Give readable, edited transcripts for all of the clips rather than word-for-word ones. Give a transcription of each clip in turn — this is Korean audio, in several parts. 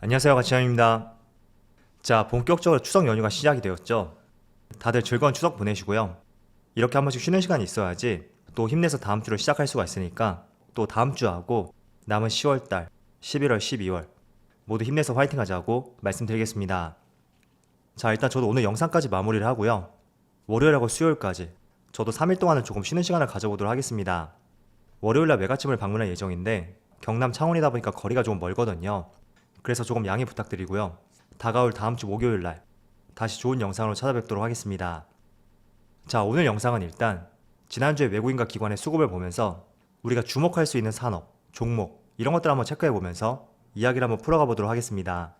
안녕하세요, 가치현입니다. 자, 본격적으로 추석 연휴가 시작이 되었죠. 다들 즐거운 추석 보내시고요. 이렇게 한 번씩 쉬는 시간이 있어야지 또 힘내서 다음 주를 시작할 수가 있으니까 또 다음 주하고 남은 10월달, 11월, 12월 모두 힘내서 화이팅 하자고 말씀드리겠습니다. 자, 일단 저도 오늘 영상까지 마무리를 하고요. 월요일하고 수요일까지 저도 3일 동안은 조금 쉬는 시간을 가져보도록 하겠습니다. 월요일날 외갓집을 방문할 예정인데 경남 창원이다 보니까 거리가 조금 멀거든요. 그래서 조금 양해 부탁드리고요. 다가올 다음 주 목요일날 다시 좋은 영상으로 찾아뵙도록 하겠습니다. 자, 오늘 영상은 일단 지난주에 외국인과 기관의 수급을 보면서 우리가 주목할 수 있는 산업, 종목 이런 것들 한번 체크해보면서 이야기를 한번 풀어가 보도록 하겠습니다.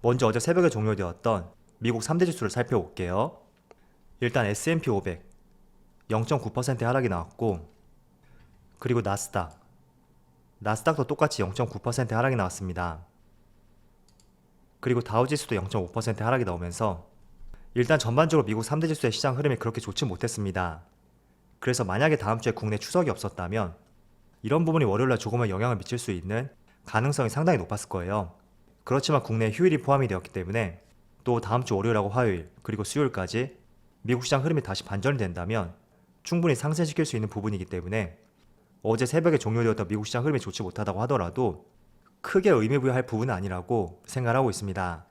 먼저 어제 새벽에 종료되었던 미국 3대 지수를 살펴볼게요. 일단 S&P 500 0.9% 하락이 나왔고, 그리고 나스닥도 똑같이 0.9% 하락이 나왔습니다. 그리고 다우지수도 0.5% 하락이 나오면서 일단 전반적으로 미국 3대 지수의 시장 흐름이 그렇게 좋지 못했습니다. 그래서 만약에 다음 주에 국내 추석이 없었다면 이런 부분이 월요일날 조금은 영향을 미칠 수 있는 가능성이 상당히 높았을 거예요. 그렇지만 국내 휴일이 포함이 되었기 때문에 또 다음 주 월요일하고 화요일 그리고 수요일까지 미국 시장 흐름이 다시 반전이 된다면 충분히 상승시킬 수 있는 부분이기 때문에 어제 새벽에 종료되었던 미국 시장 흐름이 좋지 못하다고 하더라도 크게 의미부여할 부분은 아니라고 생각하고 있습니다.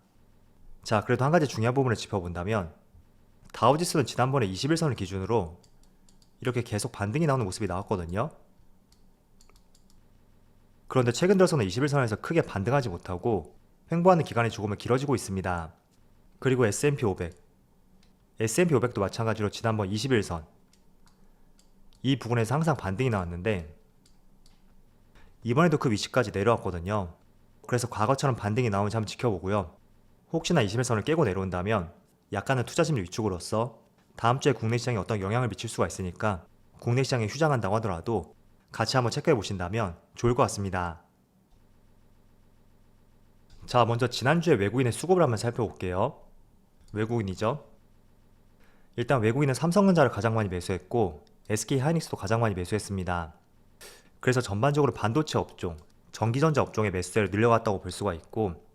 자, 그래도 한 가지 중요한 부분을 짚어본다면 다우지수는 지난번에 21선을 기준으로 이렇게 계속 반등이 나오는 모습이 나왔거든요. 그런데 최근 들어서는 21선에서 크게 반등하지 못하고 횡보하는 기간이 조금은 길어지고 있습니다. 그리고 S&P 500도 마찬가지로 지난번 21선 이 부분에서 항상 반등이 나왔는데 이번에도 그 위치까지 내려왔거든요. 그래서 과거처럼 반등이 나오는지 한번 지켜보고요. 혹시나 21선을 깨고 내려온다면 약간의 투자심리 위축으로서 다음 주에 국내 시장에 어떤 영향을 미칠 수가 있으니까 국내 시장에 휴장한다고 하더라도 같이 한번 체크해 보신다면 좋을 것 같습니다. 자, 먼저 지난주에 외국인의 수급을 한번 살펴볼게요. 외국인이죠. 일단 외국인은 삼성전자를 가장 많이 매수했고 SK하이닉스도 가장 많이 매수했습니다. 그래서 전반적으로 반도체 업종, 전기전자 업종의 매수세를 늘려갔다고 볼 수가 있고,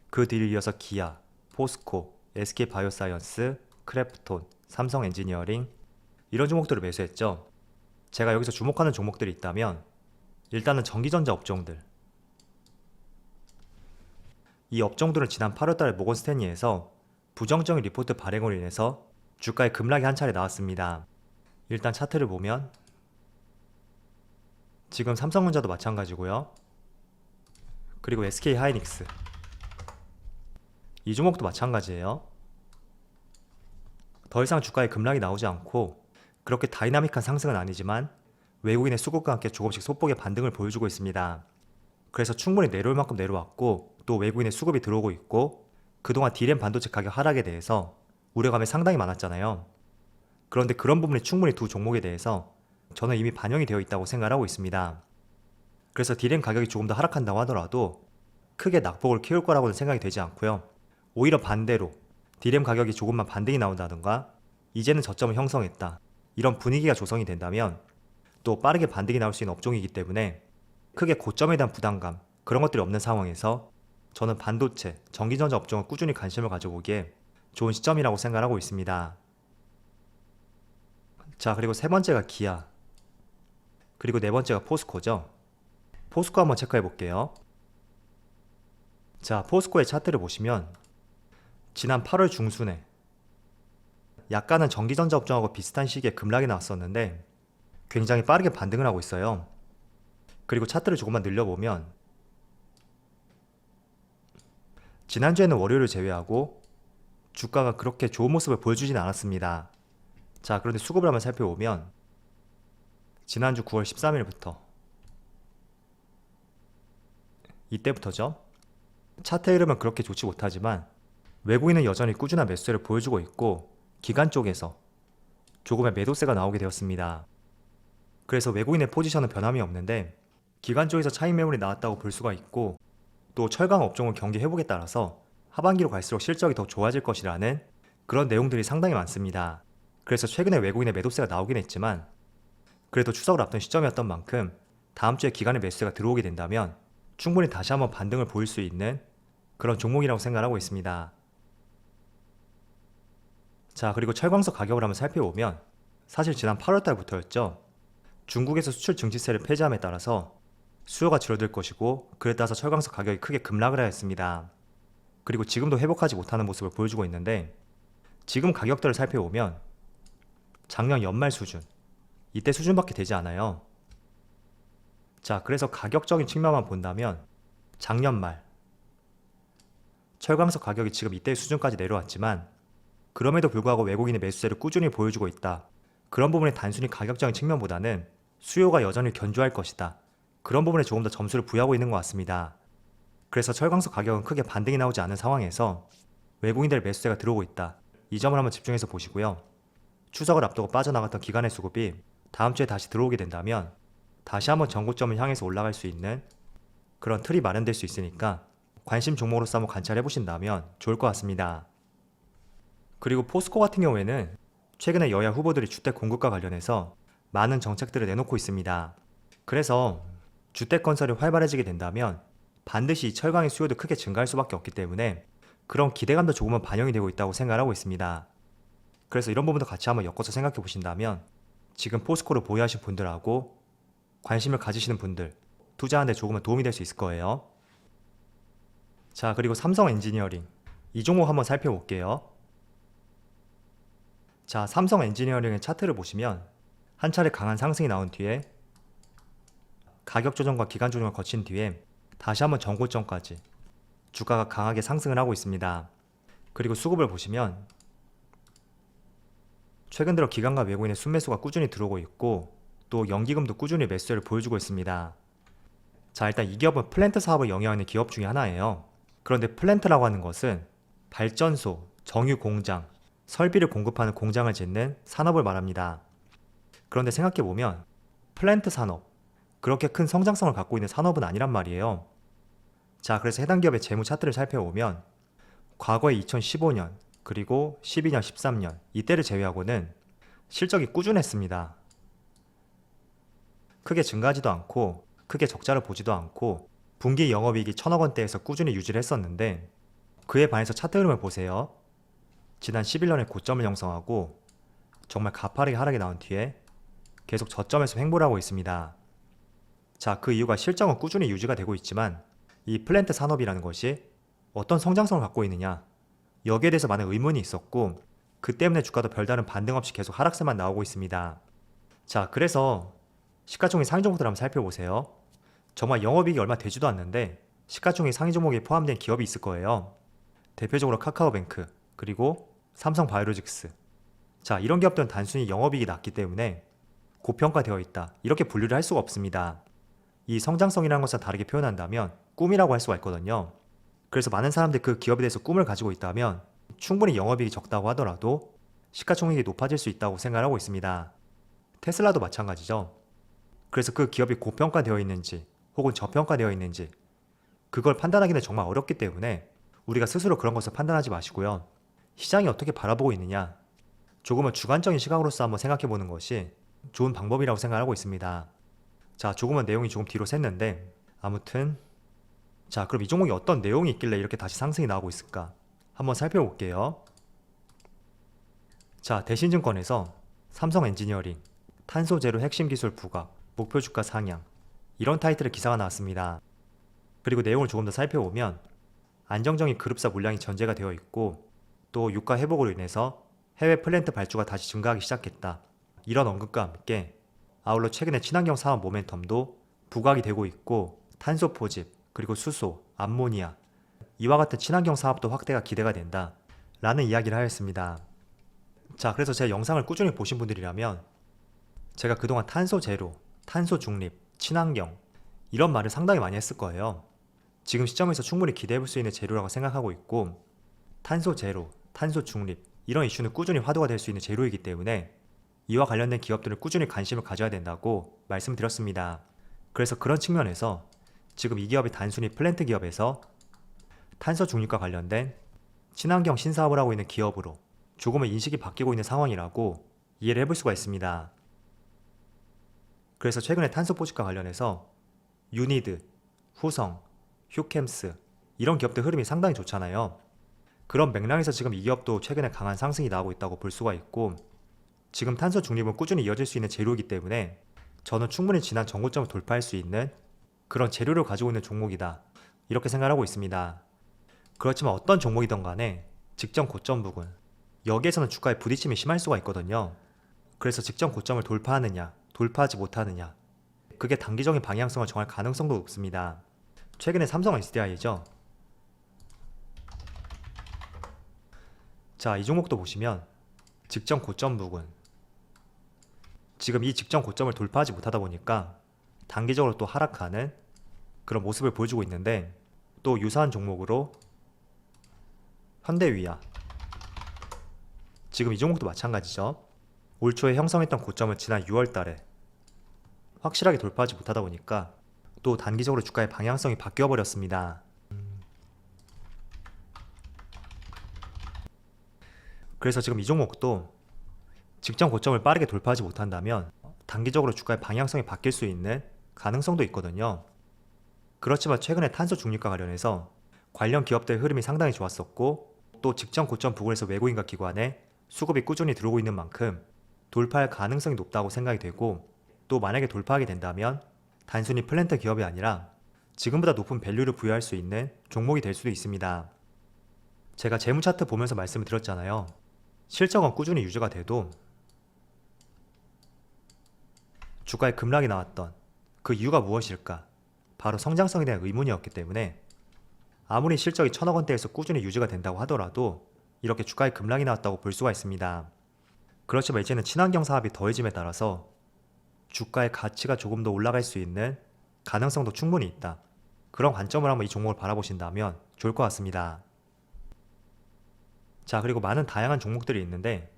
그 뒤를 이어서 기아, 포스코, SK바이오사이언스, 크래프톤, 삼성엔지니어링 이런 종목들을 매수했죠. 제가 여기서 주목하는 종목들이 있다면 일단은 전기전자 업종들, 이 업종들은 지난 8월달에 모건스탠리에서 부정적인 리포트 발행으로 인해서 주가에 급락이 한 차례 나왔습니다. 일단 차트를 보면 지금 삼성전자도 마찬가지고요. 그리고 SK하이닉스 이 종목도 마찬가지예요. 더 이상 주가에 급락이 나오지 않고 그렇게 다이나믹한 상승은 아니지만 외국인의 수급과 함께 조금씩 소폭의 반등을 보여주고 있습니다. 그래서 충분히 내려올 만큼 내려왔고 또 외국인의 수급이 들어오고 있고 그동안 D램 반도체 가격 하락에 대해서 우려감이 상당히 많았잖아요. 그런데 그런 부분이 충분히 두 종목에 대해서 저는 이미 반영이 되어 있다고 생각하고 있습니다. 그래서 D램 가격이 조금 더 하락한다고 하더라도 크게 낙폭을 키울 거라고는 생각이 되지 않고요. 오히려 반대로 D램 가격이 조금만 반등이 나온다던가 이제는 저점을 형성했다 이런 분위기가 조성이 된다면 또 빠르게 반등이 나올 수 있는 업종이기 때문에 크게 고점에 대한 부담감 그런 것들이 없는 상황에서 저는 반도체, 전기전자 업종을 꾸준히 관심을 가져보기에 좋은 시점이라고 생각하고 있습니다. 자, 그리고 세 번째가 기아, 그리고 네 번째가 포스코죠. 포스코 한번 체크해 볼게요. 자, 포스코의 차트를 보시면 지난 8월 중순에 약간은 전기전자 업종하고 비슷한 시기에 급락이 나왔었는데 굉장히 빠르게 반등을 하고 있어요. 그리고 차트를 조금만 늘려보면 지난주에는 월요일을 제외하고 주가가 그렇게 좋은 모습을 보여주진 않았습니다. 자, 그런데 수급을 한번 살펴보면 지난주 9월 13일부터 이때부터죠. 차트의 흐름은 그렇게 좋지 못하지만 외국인은 여전히 꾸준한 매수세를 보여주고 있고 기관 쪽에서 조금의 매도세가 나오게 되었습니다. 그래서 외국인의 포지션은 변함이 없는데 기관 쪽에서 차익 매물이 나왔다고 볼 수가 있고 또 철강 업종은 경기 회복에 따라서 하반기로 갈수록 실적이 더 좋아질 것이라는 그런 내용들이 상당히 많습니다. 그래서 최근에 외국인의 매도세가 나오긴 했지만 그래도 추석을 앞둔 시점이었던 만큼 다음 주에 기관의 매수세가 들어오게 된다면 충분히 다시 한번 반등을 보일 수 있는 그런 종목이라고 생각하고 있습니다. 자, 그리고 철광석 가격을 한번 살펴보면 사실 지난 8월 달부터였죠. 중국에서 수출 증지세를 폐지함에 따라서 수요가 줄어들 것이고 그에 따라서 철광석 가격이 크게 급락을 하였습니다. 그리고 지금도 회복하지 못하는 모습을 보여주고 있는데 지금 가격들을 살펴보면 작년 연말 수준, 이때 수준밖에 되지 않아요. 자, 그래서 가격적인 측면만 본다면 작년 말 철광석 가격이 지금 이때의 수준까지 내려왔지만 그럼에도 불구하고 외국인의 매수세를 꾸준히 보여주고 있다. 그런 부분에 단순히 가격적인 측면보다는 수요가 여전히 견조할 것이다. 그런 부분에 조금 더 점수를 부여하고 있는 것 같습니다. 그래서 철광석 가격은 크게 반등이 나오지 않은 상황에서 외국인들의 매수세가 들어오고 있다. 이 점을 한번 집중해서 보시고요. 추석을 앞두고 빠져나갔던 기관의 수급이 다음 주에 다시 들어오게 된다면 다시 한번 전고점을 향해서 올라갈 수 있는 그런 틀이 마련될 수 있으니까 관심 종목으로서 한번 관찰해 보신다면 좋을 것 같습니다. 그리고 포스코 같은 경우에는 최근에 여야 후보들이 주택 공급과 관련해서 많은 정책들을 내놓고 있습니다. 그래서 주택 건설이 활발해지게 된다면 반드시 이 철강의 수요도 크게 증가할 수밖에 없기 때문에 그런 기대감도 조금은 반영이 되고 있다고 생각하고 있습니다. 그래서 이런 부분도 같이 한번 엮어서 생각해 보신다면 지금 포스코를 보유하신 분들하고 관심을 가지시는 분들 투자하는 데 조금은 도움이 될 수 있을 거예요. 자, 그리고 삼성 엔지니어링 이 종목 한번 살펴볼게요. 자, 삼성 엔지니어링의 차트를 보시면 한 차례 강한 상승이 나온 뒤에 가격 조정과 기간 조정을 거친 뒤에 다시 한번 전고점까지 주가가 강하게 상승을 하고 있습니다. 그리고 수급을 보시면 최근 들어 기관과 외국인의 순매수가 꾸준히 들어오고 있고 또 연기금도 꾸준히 매수세를 보여주고 있습니다. 자, 일단 이 기업은 플랜트 사업을 영위하는 기업 중에 하나예요. 그런데 플랜트라고 하는 것은 발전소, 정유 공장, 설비를 공급하는 공장을 짓는 산업을 말합니다. 그런데 생각해보면 플랜트 산업, 그렇게 큰 성장성을 갖고 있는 산업은 아니란 말이에요. 자, 그래서 해당 기업의 재무 차트를 살펴보면 과거의 2015년, 그리고 12년, 13년 이때를 제외하고는 실적이 꾸준했습니다. 크게 증가하지도 않고 크게 적자를 보지도 않고 분기 영업이익이 1,000억 원대에서 꾸준히 유지를 했었는데 그에 반해서 차트 흐름을 보세요. 지난 11년에 고점을 형성하고 정말 가파르게 하락이 나온 뒤에 계속 저점에서 횡보를 하고 있습니다. 자, 그 이유가 실적은 꾸준히 유지가 되고 있지만 이 플랜트 산업이라는 것이 어떤 성장성을 갖고 있느냐, 여기에 대해서 많은 의문이 있었고 그 때문에 주가도 별다른 반등 없이 계속 하락세만 나오고 있습니다. 자, 그래서 시가총액 상위 종목들 한번 살펴보세요. 정말 영업이익이 얼마 되지도 않는데 시가총액 상위 종목에 포함된 기업이 있을 거예요. 대표적으로 카카오뱅크, 그리고 삼성바이오로직스. 자, 이런 기업들은 단순히 영업이익이 낮기 때문에 고평가되어 있다, 이렇게 분류를 할 수가 없습니다. 이 성장성이라는 것을 다르게 표현한다면 꿈이라고 할 수가 있거든요. 그래서 많은 사람들이 그 기업에 대해서 꿈을 가지고 있다면 충분히 영업이익이 적다고 하더라도 시가총액이 높아질 수 있다고 생각하고 있습니다. 테슬라도 마찬가지죠. 그래서 그 기업이 고평가되어 있는지 혹은 저평가되어 있는지 그걸 판단하기는 정말 어렵기 때문에 우리가 스스로 그런 것을 판단하지 마시고요. 시장이 어떻게 바라보고 있느냐, 조금은 주관적인 시각으로서 한번 생각해 보는 것이 좋은 방법이라고 생각하고 있습니다. 자, 조금은 내용이 조금 뒤로 샜는데 아무튼 자, 그럼 이 종목이 어떤 내용이 있길래 이렇게 다시 상승이 나오고 있을까 한번 살펴볼게요. 자, 대신증권에서 삼성 엔지니어링 탄소 제로 핵심 기술 부각 목표 주가 상향, 이런 타이틀의 기사가 나왔습니다. 그리고 내용을 조금 더 살펴보면 안정적인 그룹사 물량이 전제가 되어 있고 또 유가 회복으로 인해서 해외 플랜트 발주가 다시 증가하기 시작했다, 이런 언급과 함께 아울러 최근에 친환경 사업 모멘텀도 부각이 되고 있고 탄소 포집, 그리고 수소, 암모니아 이와 같은 친환경 사업도 확대가 기대가 된다 라는 이야기를 하였습니다. 자, 그래서 제 영상을 꾸준히 보신 분들이라면 제가 그동안 탄소 제로, 탄소 중립, 친환경 이런 말을 상당히 많이 했을 거예요. 지금 시점에서 충분히 기대해볼 수 있는 재료라고 생각하고 있고 탄소 제로, 탄소 중립 이런 이슈는 꾸준히 화두가 될 수 있는 재료이기 때문에 이와 관련된 기업들을 꾸준히 관심을 가져야 된다고 말씀드렸습니다. 그래서 그런 측면에서 지금 이 기업이 단순히 플랜트 기업에서 탄소 중립과 관련된 친환경 신사업을 하고 있는 기업으로 조금은 인식이 바뀌고 있는 상황이라고 이해를 해볼 수가 있습니다. 그래서 최근에 탄소 포집과 관련해서 유니드, 후성, 휴캠스 이런 기업들 흐름이 상당히 좋잖아요. 그런 맥락에서 지금 이 기업도 최근에 강한 상승이 나오고 있다고 볼 수가 있고, 지금 탄소 중립은 꾸준히 이어질 수 있는 재료이기 때문에 저는 충분히 지난 전고점을 돌파할 수 있는 그런 재료를 가지고 있는 종목이다, 이렇게 생각하고 있습니다. 그렇지만 어떤 종목이든 간에 직전 고점 부근, 여기에서는 주가의 부딪힘이 심할 수가 있거든요. 그래서 직전 고점을 돌파하느냐 돌파하지 못하느냐, 그게 단기적인 방향성을 정할 가능성도 높습니다. 최근에 삼성 SDI죠. 자, 이 종목도 보시면 직전 고점 부근, 지금 이 직전 고점을 돌파하지 못하다 보니까 단기적으로 또 하락하는 그런 모습을 보여주고 있는데, 또 유사한 종목으로 현대위아, 지금 이 종목도 마찬가지죠. 올 초에 형성했던 고점을 지난 6월 달에 확실하게 돌파하지 못하다 보니까 또 단기적으로 주가의 방향성이 바뀌어 버렸습니다. 그래서 지금 이 종목도 직전 고점을 빠르게 돌파하지 못한다면 단기적으로 주가의 방향성이 바뀔 수 있는 가능성도 있거든요. 그렇지만 최근에 탄소 중립과 관련해서 관련 기업들의 흐름이 상당히 좋았었고, 또 직전 고점 부근에서 외국인과 기관에 수급이 꾸준히 들어오고 있는 만큼 돌파할 가능성이 높다고 생각이 되고, 또 만약에 돌파하게 된다면 단순히 플랜트 기업이 아니라 지금보다 높은 밸류를 부여할 수 있는 종목이 될 수도 있습니다. 제가 재무 차트 보면서 말씀을 드렸잖아요. 실적은 꾸준히 유지가 돼도 주가에 급락이 나왔던 그 이유가 무엇일까? 바로 성장성에 대한 의문이었기 때문에, 아무리 실적이 1,000억 원대에서 꾸준히 유지가 된다고 하더라도 이렇게 주가에 급락이 나왔다고 볼 수가 있습니다. 그렇지만 이제는 친환경 사업이 더해짐에 따라서 주가의 가치가 조금 더 올라갈 수 있는 가능성도 충분히 있다, 그런 관점을 한번 이 종목을 바라보신다면 좋을 것 같습니다. 자, 그리고 많은 다양한 종목들이 있는데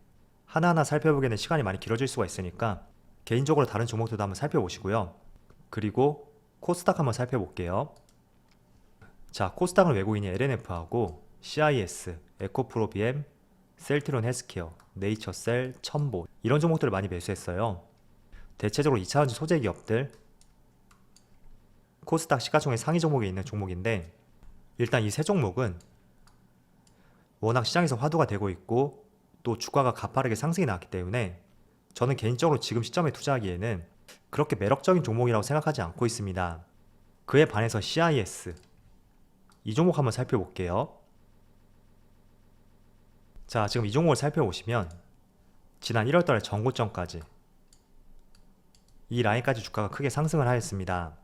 하나하나 살펴보기에는 시간이 많이 길어질 수가 있으니까 개인적으로 다른 종목들도 한번 살펴보시고요. 그리고 코스닥 한번 살펴볼게요. 자, 코스닥은 외국인이 LNF하고 CIS, 에코프로비엠, 셀트리온 헬스케어, 네이처셀, 첨보, 이런 종목들을 많이 매수했어요. 대체적으로 2차전지 소재 기업들, 코스닥 시가총액 상위 종목에 있는 종목인데, 일단 이 세 종목은 워낙 시장에서 화두가 되고 있고 또 주가가 가파르게 상승이 나왔기 때문에 저는 개인적으로 지금 시점에 투자하기에는 그렇게 매력적인 종목이라고 생각하지 않고 있습니다. 그에 반해서 CIS, 이 종목 한번 살펴볼게요. 자, 지금 이 종목을 살펴보시면 지난 1월달에 전고점까지 이 라인까지 주가가 크게 상승을 하였습니다.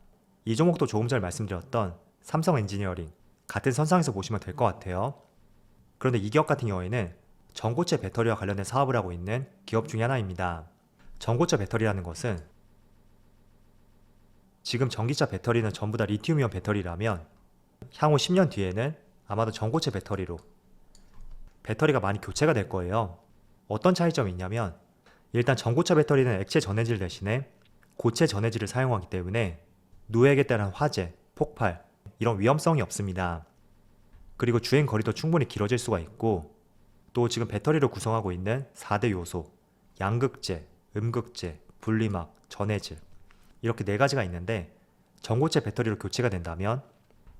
이 종목도 조금 전에 말씀드렸던 삼성 엔지니어링 같은 선상에서 보시면 될 것 같아요. 그런데 이 기업 같은 경우에는 전고체 배터리와 관련된 사업을 하고 있는 기업 중에 하나입니다. 전고체 배터리라는 것은 지금 전기차 배터리는 전부 다 리튬이온 배터리라면 향후 10년 뒤에는 아마도 전고체 배터리로 배터리가 많이 교체가 될 거예요. 어떤 차이점이 있냐면, 일단 전고체 배터리는 액체 전해질 대신에 고체 전해질을 사용하기 때문에 누액에 따른 화재, 폭발, 이런 위험성이 없습니다. 그리고 주행 거리도 충분히 길어질 수가 있고, 또 지금 배터리를 구성하고 있는 4대 요소, 양극재, 음극재, 분리막, 전해질, 이렇게 4가지가 있는데 전고체 배터리로 교체가 된다면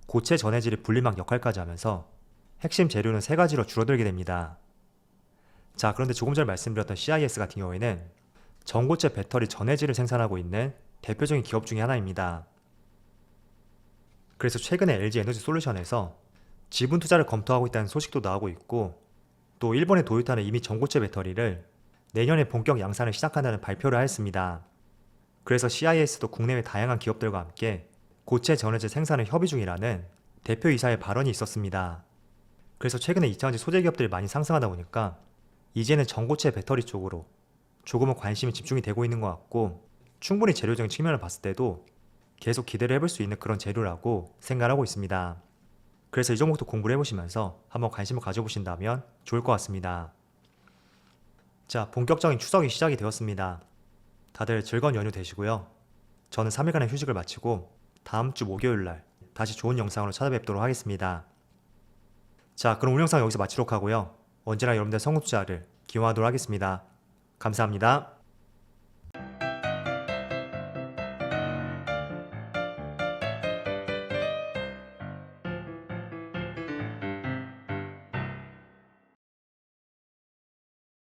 고체 전해질이 분리막 역할까지 하면서 핵심 재료는 3가지로 줄어들게 됩니다. 자, 그런데 조금 전에 말씀드렸던 CIS 같은 경우에는 전고체 배터리 전해질을 생산하고 있는 대표적인 기업 중에 하나입니다. 그래서 최근에 LG 에너지 솔루션에서 지분 투자를 검토하고 있다는 소식도 나오고 있고, 또 일본의 도요타는 이미 전고체 배터리를 내년에 본격 양산을 시작한다는 발표를 하였습니다. 그래서 CIS도 국내외 다양한 기업들과 함께 고체 전해질 생산을 협의 중이라는 대표이사의 발언이 있었습니다. 그래서 최근에 2차전지 소재 기업들이 많이 상승하다 보니까 이제는 전고체 배터리 쪽으로 조금은 관심이 집중이 되고 있는 것 같고, 충분히 재료적인 측면을 봤을 때도 계속 기대를 해볼 수 있는 그런 재료라고 생각하고 있습니다. 그래서 이 종목도 공부를 해보시면서 한번 관심을 가져보신다면 좋을 것 같습니다. 자, 본격적인 추석이 시작이 되었습니다. 다들 즐거운 연휴 되시고요. 저는 3일간의 휴식을 마치고 다음 주 목요일날 다시 좋은 영상으로 찾아뵙도록 하겠습니다. 자, 그럼 오늘 영상 여기서 마치도록 하고요. 언제나 여러분들의 성공 투자를 기원하도록 하겠습니다. 감사합니다.